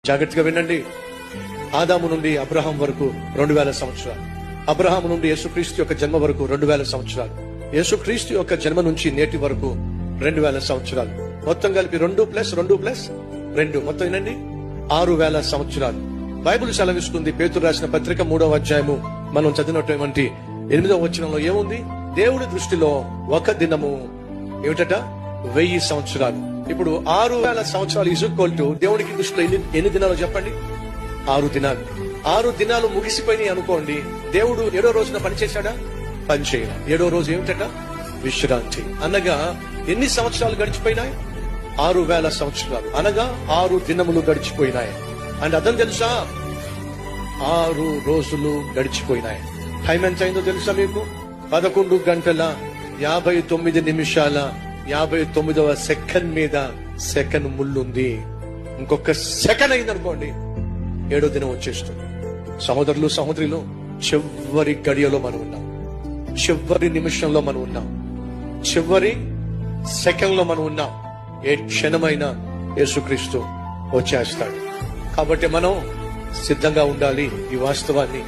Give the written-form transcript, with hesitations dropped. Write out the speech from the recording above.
జాగ్రత్తగా వినండి. ఆదాము నుండి అబ్రహాం వరకు 2000 సంవత్సరాలు, అబ్రహాం నుండి యేసుక్రీస్తు యొక్క జన్మ వరకు 2000 సంవత్సరాలు, యేసుక్రీస్తు యొక్క జన్మ నుంచి నేటి వరకు 2000 సంవత్సరాలు. మొత్తం కలిపి 2+2+2 మొత్తం వినండి 6000 సంవత్సరాలు. బైబిల్ సెలవిస్తుంది, పేతురు రాసిన పత్రిక 3వ అధ్యాయము మనం చదివినటువంటి 8వ వచనంలో ఏముంది? దేవుడి దృష్టిలో ఒక దినము ఏమిటట? 1000 సంవత్సరాలు. ఇప్పుడు 6000 సంవత్సరాలు ఈక్వల్ టు దేవుడికి దృష్టిలో ఎన్ని దినాలు చెప్పండి? 6 దినాలు. 6 దినాలు ముగిసిపోయినాయి అనుకోండి. దేవుడు 7వ రోజున పని చేశాడా? పని చేయాలి. 7వ రోజు ఏమిటట? విశ్రాంతి. అనగా ఎన్ని సంవత్సరాలు గడిచిపోయినాయి? 6000 సంవత్సరాలు, అనగా 6 దినములు గడిచిపోయినాయి. అండ్ అర్థం తెలుసా? 6 రోజులు గడిచిపోయినాయి. టైం ఎంత అయిందో తెలుసా మీకు? 11 గంటల 59 నిమిషాల 59వ సెకండ్ మీద సెకండ్ ముళ్ళుంది. ఇంకొక సెకండ్ అయిందనుకోండి 7వ దినం వచ్చేస్తుంది. సహోదరులు సహోదరులు, చివరి గడియలో మనం ఉన్నాం, చివరి నిమిషంలో మనం ఉన్నాం, చివరి సెకండ్ లో మనం ఉన్నాం. ఏ క్షణమైనా యేసుక్రీస్తు వచ్చేస్తాడు. కాబట్టి మనం సిద్ధంగా ఉండాలి. ఈ వాస్తవాన్ని